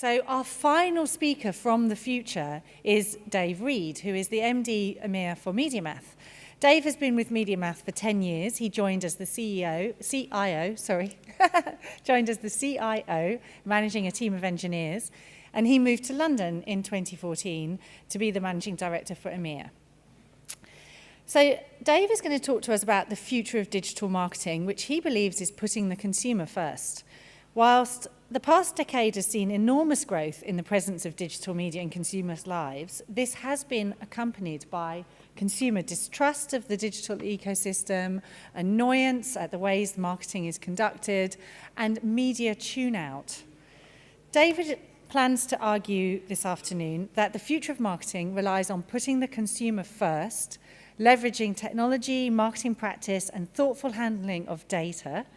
So our final speaker from the future is Dave Reed, who is the MD EMEA for MediaMath. Dave has been with MediaMath for 10 years. He joined as the CIO, managing a team of engineers, and he moved to London in 2014 to be the managing director for EMEA. So Dave is going to talk to us about the future of digital marketing, which he believes is putting the consumer first. Whilst the past decade has seen enormous growth in the presence of digital media in consumers' lives, this has been accompanied by consumer distrust of the digital ecosystem, annoyance at the ways marketing is conducted, and media tune-out. David plans to argue this afternoon that the future of marketing relies on putting the consumer first, leveraging technology, marketing practice, and thoughtful handling of data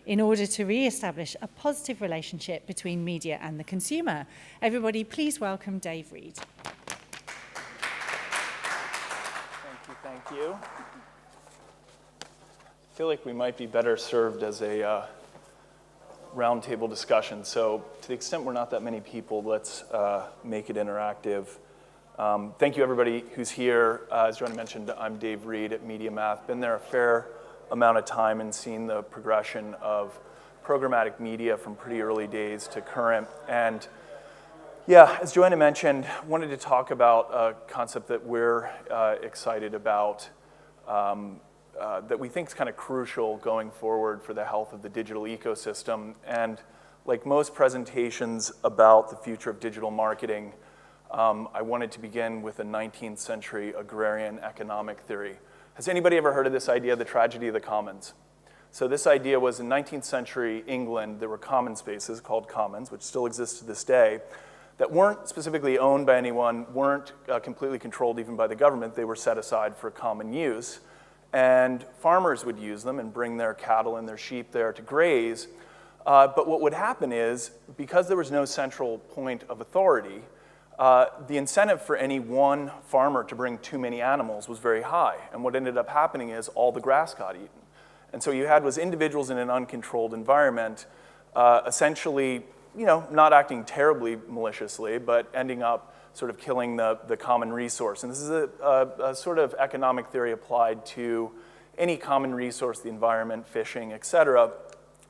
in order to re-establish a positive relationship between media and the consumer. Everybody, please welcome Dave Reed. Thank you. I feel like we might be better served as a roundtable discussion. So to the extent we're not that many people, let's make it interactive. Thank you, everybody who's here. As Joanna mentioned, I'm Dave Reed at MediaMath. Been there a fair amount of time and seen the progression of programmatic media from pretty early days to current. And yeah, as Joanna mentioned, wanted to talk about a concept that we're excited about, that we think is kind of crucial going forward for the health of the digital ecosystem. And like most presentations about the future of digital marketing, I wanted to begin with a 19th century agrarian economic theory. Has anybody ever heard of this idea, the tragedy of the commons? So this idea was in 19th century England, there were common spaces called commons, which still exist to this day, that weren't specifically owned by anyone, weren't completely controlled even by the government. They were set aside for common use. And farmers would use them and bring their cattle and their sheep there to graze. But what would happen is, because there was no central point of authority, the incentive for any one farmer to bring too many animals was very high. And what ended up happening is all the grass got eaten. And so you had was individuals in an uncontrolled environment, essentially, not acting terribly maliciously, but ending up sort of killing the common resource. And this is a sort of economic theory applied to any common resource, the environment, fishing, et cetera.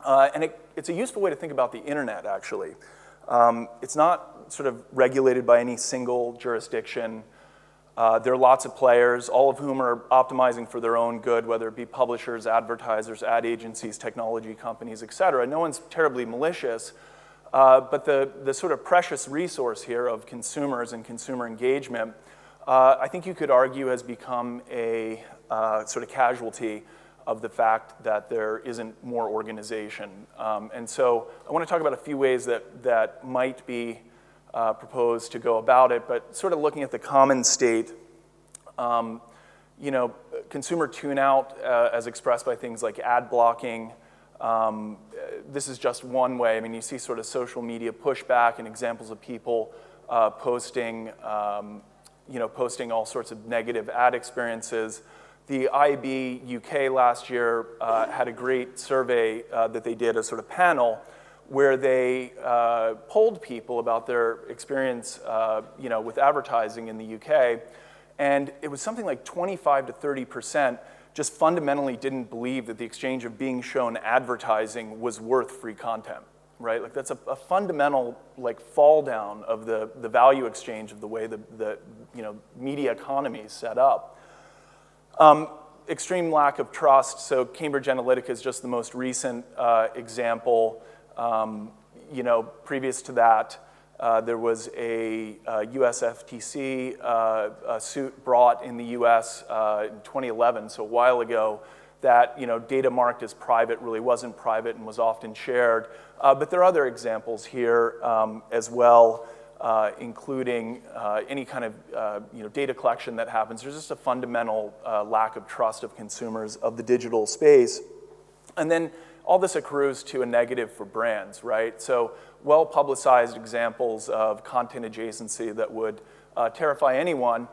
And it's a useful way to think about the internet, actually. It's not sort of regulated by any single jurisdiction. There are lots of players, all of whom are optimizing for their own good, whether it be publishers, advertisers, ad agencies, technology companies, et cetera. No one's terribly malicious, but the sort of precious resource here of consumers and consumer engagement, I think you could argue has become a sort of casualty of the fact that there isn't more organization. And so I want to talk about a few ways that might be proposed to go about it, but sort of looking at the common state, consumer tune-out as expressed by things like ad blocking. This is just one way. I mean, you see sort of social media pushback and examples of people posting all sorts of negative ad experiences. The IAB UK last year had a great survey that they did, a sort of panel, where they polled people about their experience with advertising in the UK. And it was something like 25 to 30% just fundamentally didn't believe that the exchange of being shown advertising was worth free content, right? Like that's a fundamental fall down of the value exchange of the way the media economy is set up. Extreme lack of trust. So Cambridge Analytica is just the most recent example. Previous to that, there was a US FTC suit brought in the US in 2011, so a while ago, that data marked as private really wasn't private and was often shared. But there are other examples here as well, including any kind of data collection that happens. There's just a fundamental lack of trust of consumers of the digital space. And then all this accrues to a negative for brands, right? So well-publicized examples of content adjacency that would terrify anyone.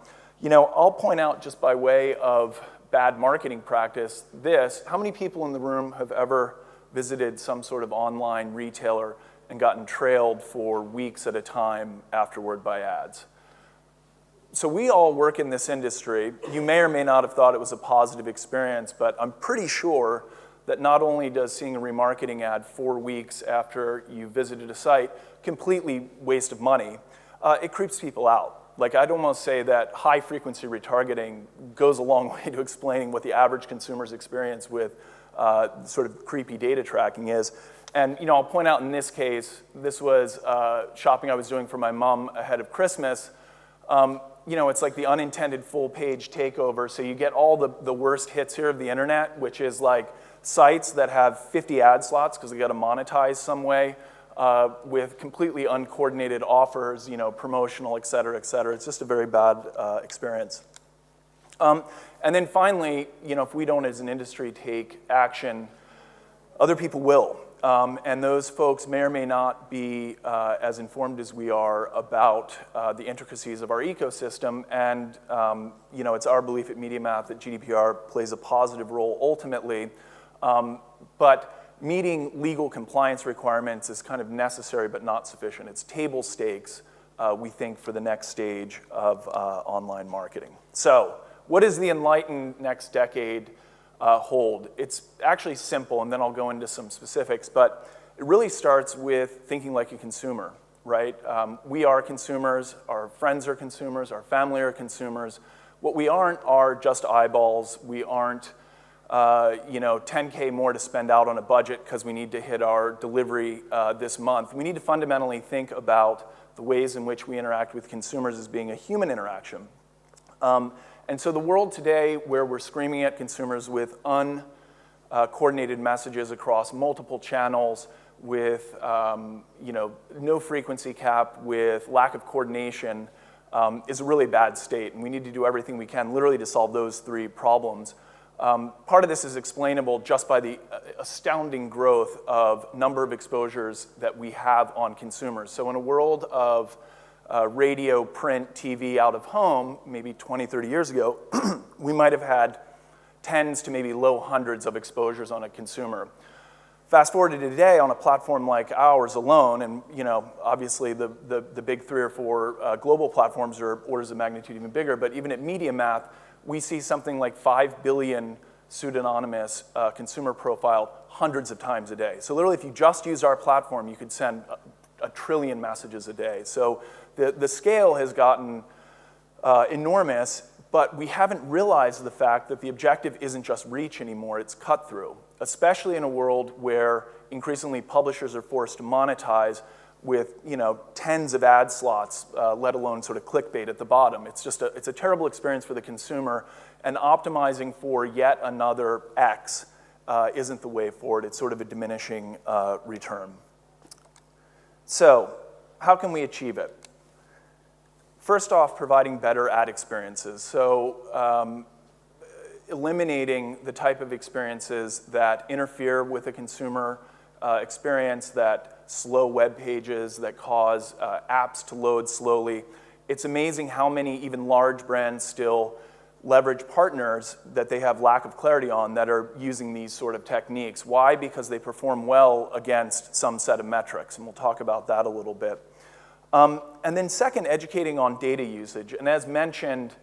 I'll point out just by way of bad marketing practice how many people in the room have ever visited some sort of online retailer and gotten trailed for weeks at a time afterward by ads. So we all work in this industry. You may or may not have thought it was a positive experience, but I'm pretty sure that not only does seeing a remarketing ad 4 weeks after you visited a site completely waste of money, it creeps people out. Like, I'd almost say that high-frequency retargeting goes a long way to explaining what the average consumer's experience with sort of creepy data tracking is. And I'll point out in this case, this was shopping I was doing for my mom ahead of Christmas. It's like the unintended full-page takeover. So you get all the worst hits here of the internet, which is like sites that have 50 ad slots because they got to monetize some way with completely uncoordinated offers, promotional, et cetera, et cetera. It's just a very bad experience. And then finally, if we don't as an industry take action, other people will. And those folks may or may not be as informed as we are about the intricacies of our ecosystem. And it's our belief at MediaMath that GDPR plays a positive role ultimately. But meeting legal compliance requirements is kind of necessary but not sufficient. It's table stakes, we think, for the next stage of online marketing. So what does the Enlightened next decade hold? It's actually simple, and then I'll go into some specifics, but it really starts with thinking like a consumer, right? We are consumers, our friends are consumers, our family are consumers. What we aren't are just eyeballs. We aren't 10K more to spend out on a budget because we need to hit our delivery this month. We need to fundamentally think about the ways in which we interact with consumers as being a human interaction. And so the world today, where we're screaming at consumers with uncoordinated messages across multiple channels, with no frequency cap, with lack of coordination, is a really bad state. And we need to do everything we can literally to solve those 3 problems. Part of this is explainable just by the astounding growth of number of exposures that we have on consumers. So in a world of radio, print, TV, out of home, maybe 20, 30 years ago, we might have had tens to maybe low hundreds of exposures on a consumer. Fast forward to today, on a platform like ours alone, and obviously the big 3 or 4 global platforms are orders of magnitude even bigger, but even at MediaMath, we see something like 5 billion pseudonymous consumer profile hundreds of times a day. So literally, if you just use our platform, you could send a trillion messages a day. So the scale has gotten enormous, but we haven't realized the fact that the objective isn't just reach anymore, it's cut through, especially in a world where increasingly publishers are forced to monetize with tens of ad slots, let alone sort of clickbait at the bottom. It's a terrible experience for the consumer, and optimizing for yet another X isn't the way forward. It's sort of a diminishing return. So how can we achieve it? First off, providing better ad experiences. So eliminating the type of experiences that interfere with a consumer experience, that slow web pages, that cause apps to load slowly. It's amazing how many even large brands still leverage partners that they have lack of clarity on that are using these sort of techniques. Why? Because they perform well against some set of metrics, and we'll talk about that a little bit. And then second, educating on data usage. And as mentioned,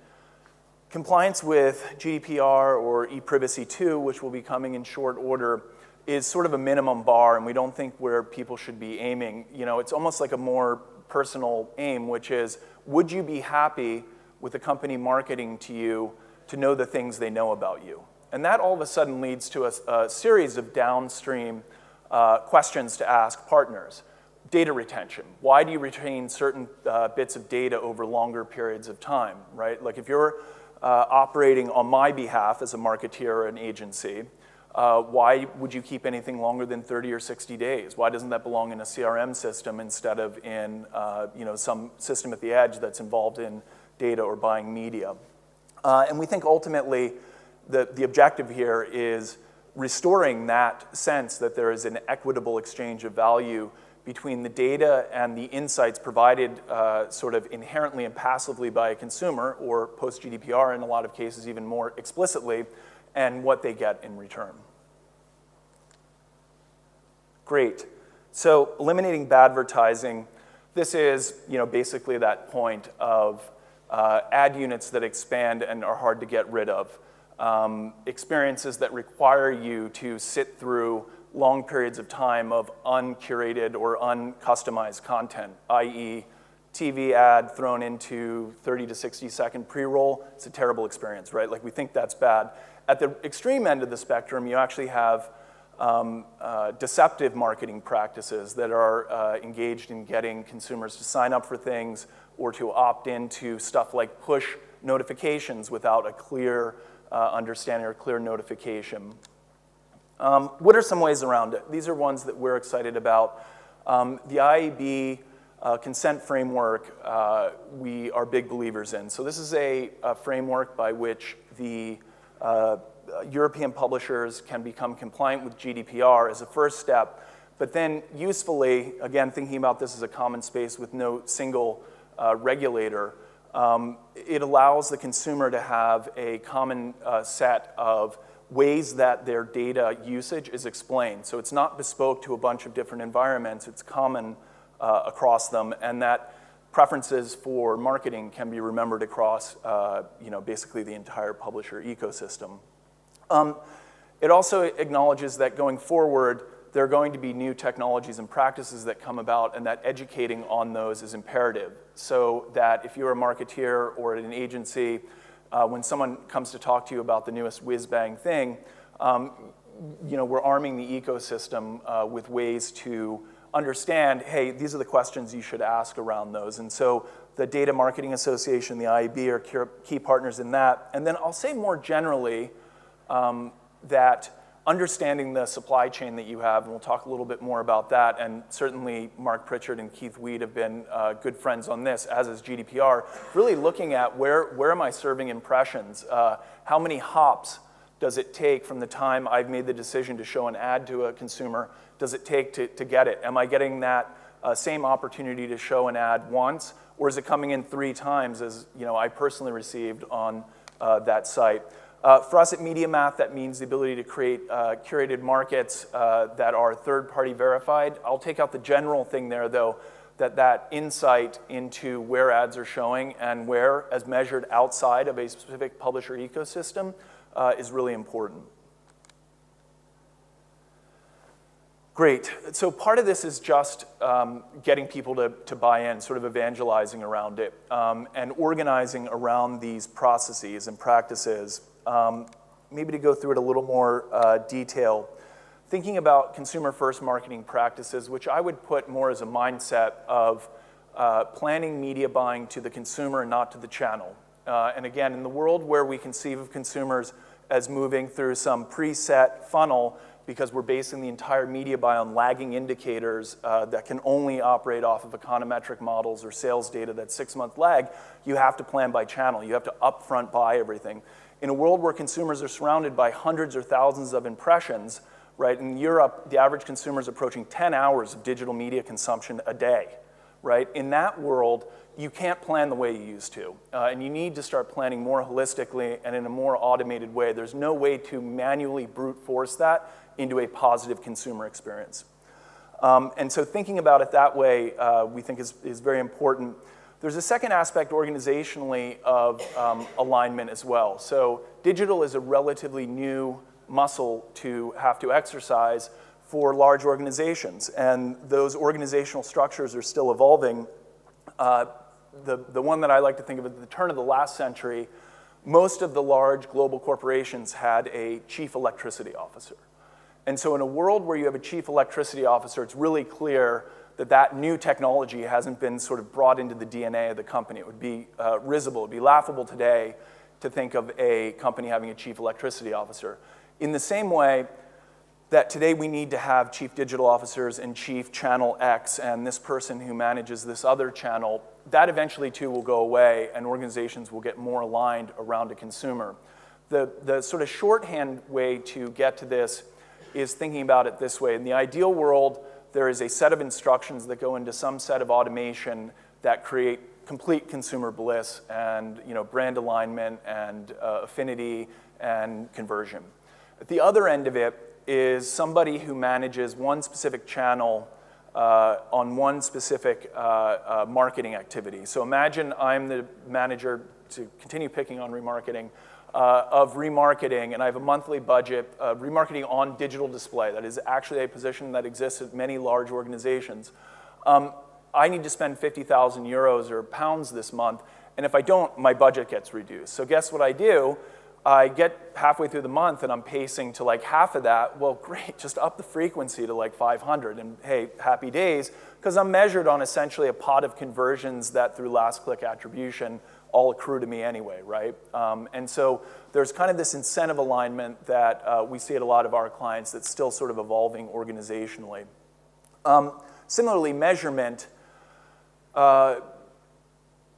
compliance with GDPR or ePrivacy 2, which will be coming in short order, is sort of a minimum bar, and we don't think where people should be aiming. It's almost like a more personal aim, which is, would you be happy with a company marketing to you to know the things they know about you? And that all of a sudden leads to a series of downstream questions to ask partners. Data retention. Why do you retain certain bits of data over longer periods of time, right? Like if you're operating on my behalf as a marketeer or an agency, why would you keep anything longer than 30 or 60 days? Why doesn't that belong in a CRM system instead of in some system at the edge that's involved in data or buying media? And we think ultimately the objective here is restoring that sense that there is an equitable exchange of value between the data and the insights provided sort of inherently and passively by a consumer, or post-GDPR in a lot of cases even more explicitly, and what they get in return. Great. So eliminating bad advertising, this is basically that point of ad units that expand and are hard to get rid of. Experiences that require you to sit through long periods of time of uncurated or uncustomized content, i.e. TV ad thrown into 30 to 60 second pre-roll. It's a terrible experience, right? Like, we think that's bad. At the extreme end of the spectrum, you actually have deceptive marketing practices that are engaged in getting consumers to sign up for things or to opt into stuff like push notifications without a clear understanding or clear notification. What are some ways around it? These are ones that we're excited about. The IAB Consent Framework, we are big believers in. So this is a framework by which the European publishers can become compliant with GDPR as a first step, but then usefully, again, thinking about this as a common space with no single regulator, it allows the consumer to have a common set of ways that their data usage is explained. So it's not bespoke to a bunch of different environments, it's common across them, and that preferences for marketing can be remembered across basically the entire publisher ecosystem. It also acknowledges that going forward, there are going to be new technologies and practices that come about, and that educating on those is imperative. So that if you're a marketeer or at an agency, when someone comes to talk to you about the newest whiz-bang thing, we're arming the ecosystem with ways to understand, hey, these are the questions you should ask around those. And so the Data Marketing Association, the IAB, are key partners in that. And then I'll say more generally that understanding the supply chain that you have, and we'll talk a little bit more about that, and certainly Mark Pritchard and Keith Weed have been good friends on this, as is GDPR, really looking at where am I serving impressions? How many hops does it take from the time I've made the decision to show an ad to a consumer, does it take to get it? Am I getting that same opportunity to show an ad once, or is it coming in 3 times, as I personally received on that site? For us at MediaMath, that means the ability to create curated markets that are third-party verified. I'll take out the general thing there, though, that insight into where ads are showing and where, as measured outside of a specific publisher ecosystem, is really important. Great. So part of this is just getting people to buy in, sort of evangelizing around it, and organizing around these processes and practices. Maybe to go through it a little more detail, thinking about consumer-first marketing practices, which I would put more as a mindset of planning media buying to the consumer and not to the channel. And again, in the world where we conceive of consumers as moving through some preset funnel, because we're basing the entire media buy on lagging indicators that can only operate off of econometric models or sales data that's 6-month lag, you have to plan by channel. You have to upfront buy everything. In a world where consumers are surrounded by hundreds or thousands of impressions, right? In Europe, the average consumer is approaching 10 hours of digital media consumption a day, right? In that world, you can't plan the way you used to. And you need to start planning more holistically and in a more automated way. There's no way to manually brute force that into a positive consumer experience. And so thinking about it that way, we think is very important. There's a second aspect organizationally of alignment as well. So digital is a relatively new muscle to have to exercise for large organizations, and those organizational structures are still evolving. The one that I like to think of at the turn of the last century, most of the large global corporations had a chief electricity officer. And so in a world where you have a chief electricity officer, it's really clear that new technology hasn't been sort of brought into the DNA of the company. It would be risible, it would be laughable today to think of a company having a chief electricity officer. In the same way that today we need to have chief digital officers and chief channel X and this person who manages this other channel, that eventually too will go away and organizations will get more aligned around a consumer. The sort of shorthand way to get to this is thinking about it this way. In the ideal world, there is a set of instructions that go into some set of automation that create complete consumer bliss and brand alignment and affinity and conversion. At the other end of it is somebody who manages one specific channel on one specific marketing activity. So imagine I'm the manager, to continue picking on remarketing, of remarketing, and I have a monthly budget, remarketing on digital display. That is actually a position that exists at many large organizations. I need to spend 50,000 euros or pounds this month, and if I don't, my budget gets reduced. So guess what I do? I get halfway through the month and I'm pacing to like half of that. Well, great, just up the frequency to like 500 and hey, happy days, because I'm measured on essentially a pot of conversions that through last click attribution all accrue to me anyway, right? And so there's kind of this incentive alignment that we see at a lot of our clients that's still sort of evolving organizationally. Similarly, measurement,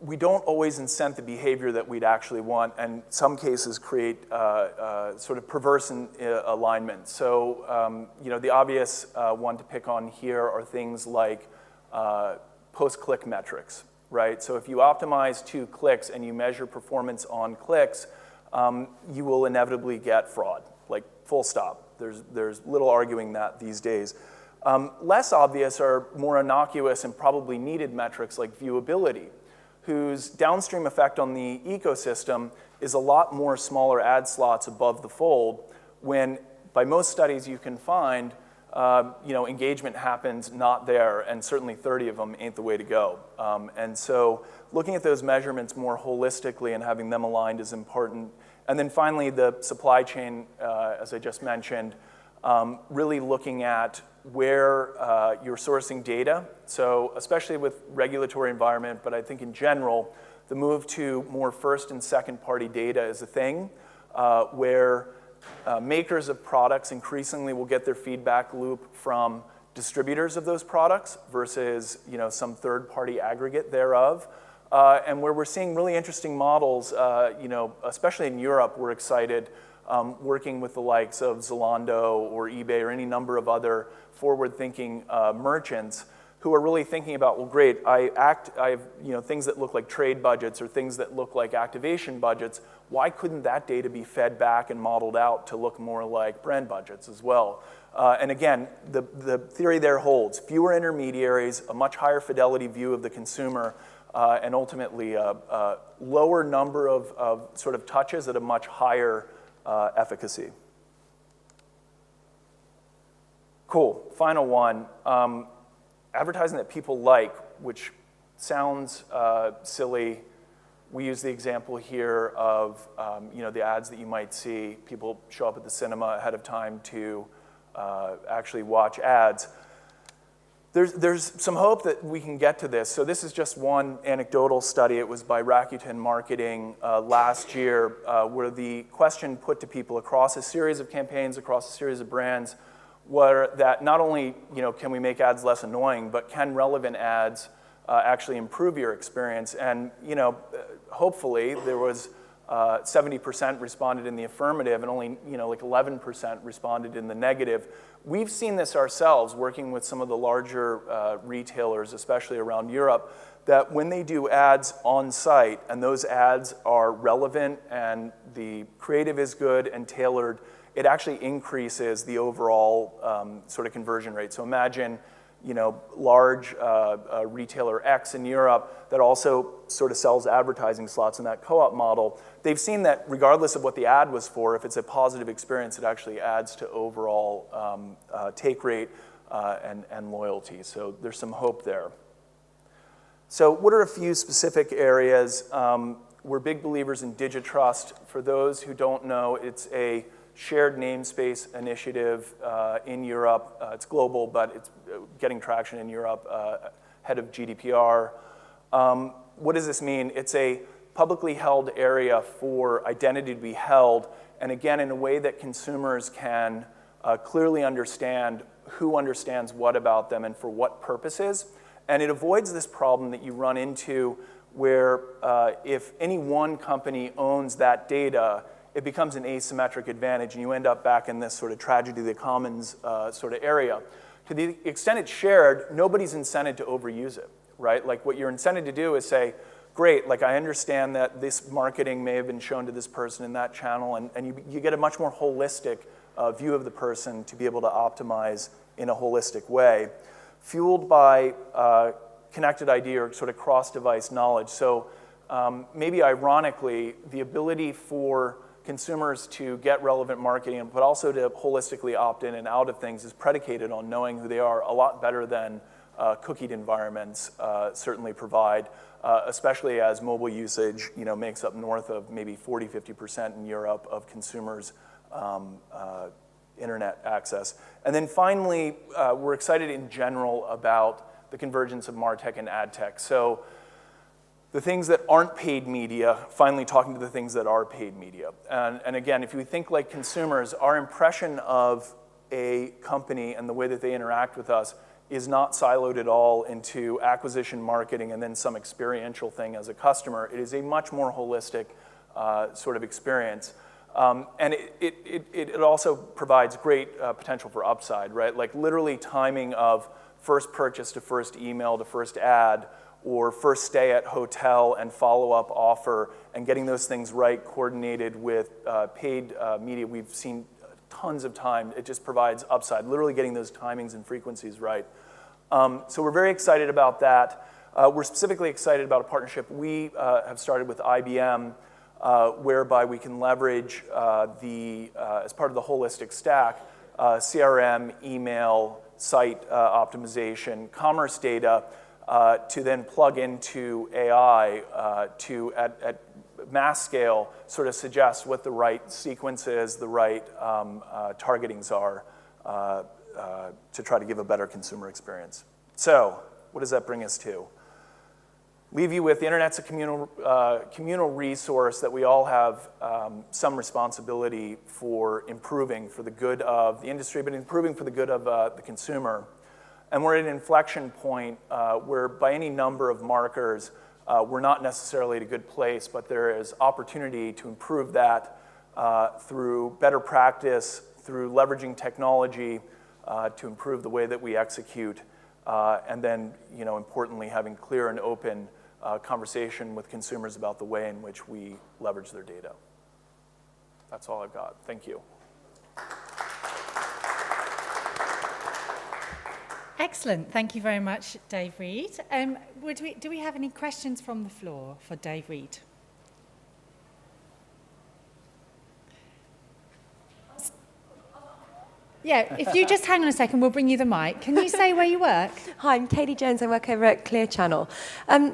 we don't always incent the behavior that we'd actually want, and in some cases create sort of perverse alignment. So, the obvious one to pick on here are things like post-click metrics, right? So if you optimize to clicks and you measure performance on clicks, you will inevitably get fraud, like full stop. There's little arguing that these days. Less obvious are more innocuous and probably needed metrics like viewability, whose downstream effect on the ecosystem is a lot more smaller ad slots above the fold when, by most studies you can find, engagement happens not there, and certainly 30 of them ain't the way to go. And so looking at those measurements more holistically and having them aligned is important. And then finally, the supply chain, as I just mentioned, really looking at where you're sourcing data. So especially with regulatory environment, but I think in general, the move to more first and second party data is a thing where makers of products increasingly will get their feedback loop from distributors of those products versus some third party aggregate thereof. And where we're seeing really interesting models, especially in Europe, we're excited working with the likes of Zalando or eBay or any number of other forward-thinking merchants who are really thinking about, well, great, I have things that look like trade budgets or things that look like activation budgets. Why couldn't that data be fed back and modeled out to look more like brand budgets as well? And again, the theory there holds. Fewer intermediaries, a much higher fidelity view of the consumer, and ultimately a lower number of sort of touches at a much higher efficacy. Cool, final one. Advertising that people like, which sounds silly. We use the example here of the ads that you might see. People show up at the cinema ahead of time to actually watch ads. There's some hope that we can get to this. So this is just one anecdotal study. It was by Rakuten Marketing last year, where the question put to people across a series of campaigns, across a series of brands, were that not only can we make ads less annoying, but can relevant ads actually improve your experience? And hopefully there was 70% responded in the affirmative, and only like 11% responded in the negative. We've seen this ourselves working with some of the larger retailers, especially around Europe, that when they do ads on site and those ads are relevant and the creative is good and tailored, it actually increases the overall sort of conversion rate. So imagine, large retailer X in Europe that also sort of sells advertising slots in that co-op model. They've seen that regardless of what the ad was for, if it's a positive experience, it actually adds to overall take rate and loyalty. So there's some hope there. So what are a few specific areas? We're big believers in distrust. For those who don't know, it's a shared namespace initiative in Europe. It's global, but it's getting traction in Europe ahead of GDPR. What does this mean? It's a publicly held area for identity to be held, and again, in a way that consumers can clearly understand who understands what about them and for what purposes. And it avoids this problem that you run into where if any one company owns that data, it becomes an asymmetric advantage, and you end up back in this sort of tragedy of the commons sort of area. To the extent it's shared, nobody's incented to overuse it, right? Like what you're incented to do is say, great, like I understand that this marketing may have been shown to this person in that channel, and you get a much more holistic view of the person to be able to optimize in a holistic way. fueled by connected ID or sort of cross-device knowledge. So maybe ironically, the ability for consumers to get relevant marketing, but also to holistically opt in and out of things is predicated on knowing who they are a lot better than cookied environments certainly provide, especially as mobile usage makes up north of maybe 40-50% in Europe of consumers' internet access. And then finally, we're excited in general about the convergence of MarTech and AdTech. So the things that aren't paid media, finally talking to the things that are paid media. And again, if you think like consumers, our impression of a company and the way that they interact with us is not siloed at all into acquisition marketing and then some experiential thing as a customer. It is a much more holistic sort of experience. And it also provides great potential for upside, right? Like literally timing of first purchase to first email to first ad, or first stay at hotel and follow-up offer, and getting those things right, coordinated with paid media. We've seen tons of time. It just provides upside, literally getting those timings and frequencies right. So we're very excited about that. We're specifically excited about a partnership we have started with IBM, whereby we can leverage as part of the holistic stack, CRM, email, site optimization, commerce data, to then plug into AI to, at mass scale, sort of suggest what the right sequences, the right targetings are to try to give a better consumer experience. So what does that bring us to? Leave you with the internet's a communal resource that we all have some responsibility for improving for the good of the industry, but improving for the good of the consumer. And we're at an inflection point where by any number of markers, we're not necessarily at a good place, but there is opportunity to improve that through better practice, through leveraging technology to improve the way that we execute, and then, importantly, having clear and open conversation with consumers about the way in which we leverage their data. That's all I've got. Thank you. Excellent. Thank you very much, Dave Reed. Do we have any questions from the floor for Dave Reed? Yeah, if you just hang on a second, we'll bring you the mic. Can you say where you work? Hi, I'm Katie Jones. I work over at Clear Channel.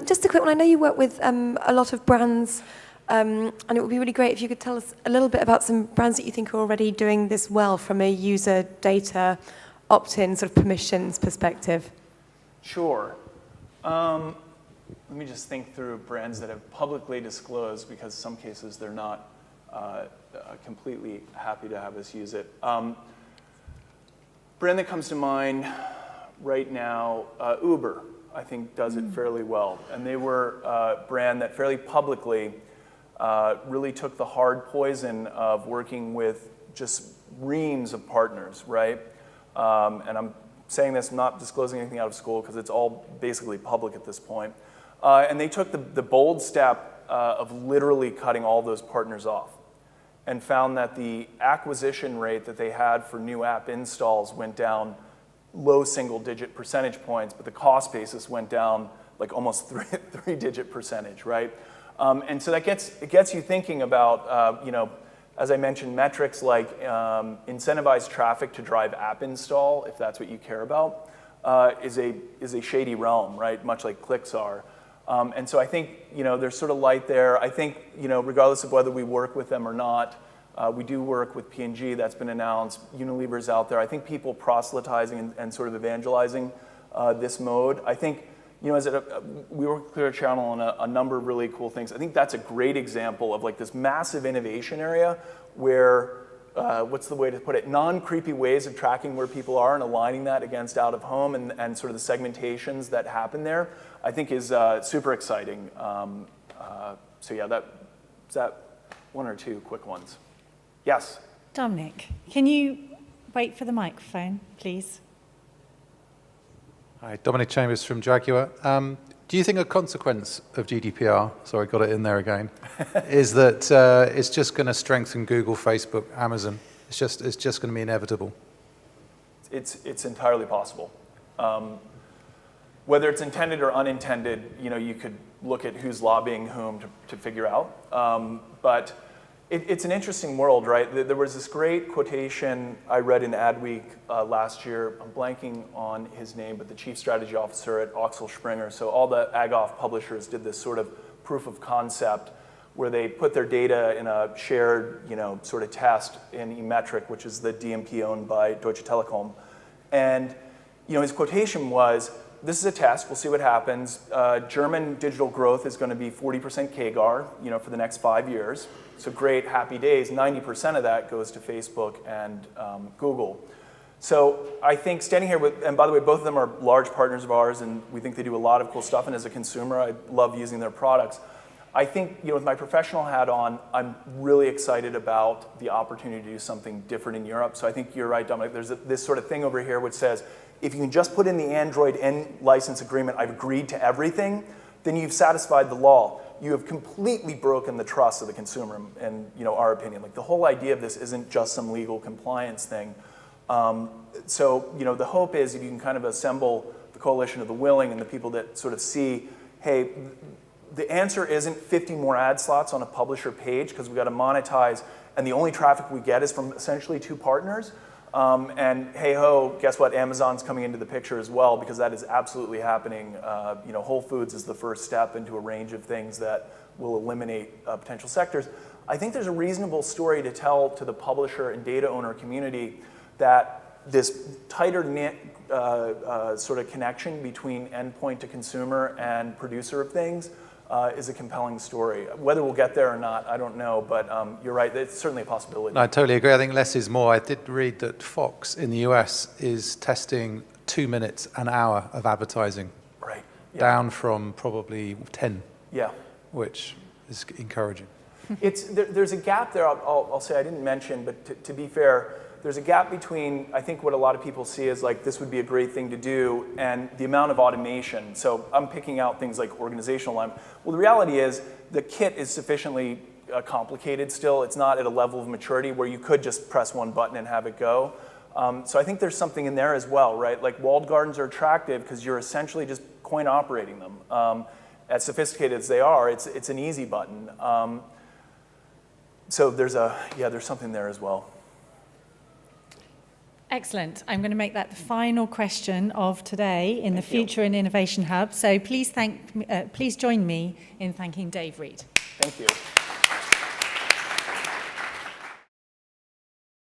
Just a quick one. I know you work with a lot of brands, and it would be really great if you could tell us a little bit about some brands that you think are already doing this well from a user data opt-in sort of permissions perspective. Sure. Let me just think through brands that have publicly disclosed, because in some cases they're not completely happy to have us use it. Brand that comes to mind right now, Uber, I think does it fairly well. And they were a brand that fairly publicly really took the hard poison of working with just reams of partners, right? And I'm saying this, not disclosing anything out of school, because it's all basically public at this point. And they took the bold step of literally cutting all those partners off, and found that the acquisition rate that they had for new app installs went down low single-digit percentage points, but the cost basis went down like almost three-digit percentage, right? And so that gets you thinking about, as I mentioned, metrics like incentivized traffic to drive app install, if that's what you care about, is a shady realm, right? Much like clicks are. And so I think, there's sort of light there. I think, regardless of whether we work with them or not, we do work with P&G, that's been announced. Unilever's out there. I think people proselytizing and sort of evangelizing this mode. I think, we work with Clear Channel on a number of really cool things. I think that's a great example of like this massive innovation area where, what's the way to put it, non-creepy ways of tracking where people are and aligning that against out of home and sort of the segmentations that happen there, I think is super exciting. So yeah, is that one or two quick ones? Yes? Dominic, can you wait for the microphone, please? Hi, Dominic Chambers from Jaguar. Do you think a consequence of GDPR, sorry, got it in there again, is that it's just going to strengthen Google, Facebook, Amazon? It's just going to be inevitable. It's entirely possible. Whether it's intended or unintended, you could look at who's lobbying whom to figure out. But it's an interesting world, right? There was this great quotation I read in Adweek last year. I'm blanking on his name, but the chief strategy officer at Axel Springer. So all the AgOff publishers did this sort of proof of concept where they put their data in a shared, sort of test in eMetric, which is the DMP owned by Deutsche Telekom. And, his quotation was, this is a test, we'll see what happens. German digital growth is going to be 40% CAGR, for the next 5 years. So great, happy days. 90% of that goes to Facebook and Google. So I think standing here with, and by the way, both of them are large partners of ours, and we think they do a lot of cool stuff. And as a consumer, I love using their products. I think, with my professional hat on, I'm really excited about the opportunity to do something different in Europe. So I think you're right, Dominic. There's this sort of thing over here which says, if you can just put in the Android end license agreement, I've agreed to everything, then you've satisfied the law. You have completely broken the trust of the consumer, in our opinion. Like, the whole idea of this isn't just some legal compliance thing. So the hope is if you can kind of assemble the coalition of the willing and the people that sort of see, hey, the answer isn't 50 more ad slots on a publisher page because we've got to monetize, and the only traffic we get is from essentially 2 partners. And hey ho, guess what? Amazon's coming into the picture as well, because that is absolutely happening. Whole Foods is the first step into a range of things that will eliminate potential sectors. I think there's a reasonable story to tell to the publisher and data owner community that this tighter knit sort of connection between endpoint to consumer and producer of things is a compelling story. Whether we'll get there or not, I don't know, but you're right, it's certainly a possibility. No, I totally agree. I think less is more. I did read that Fox in the US is testing 2 minutes an hour of advertising. Right. Yeah. Down from probably 10. Yeah. Which is encouraging. There's a gap there, I'll say I didn't mention, but to be fair, there's a gap between, I think, what a lot of people see as like, this would be a great thing to do, and the amount of automation. So I'm picking out things like organizational alignment. Well, the reality is the kit is sufficiently complicated still. It's not at a level of maturity where you could just press one button and have it go. So I think there's something in there as well, right? Like, walled gardens are attractive because you're essentially just coin operating them. As sophisticated as they are, it's an easy button. So there's something there as well. Excellent. I'm going to make that the final question of today in the Future and Innovation Hub. So please join me in thanking Dave Reed. Thank you.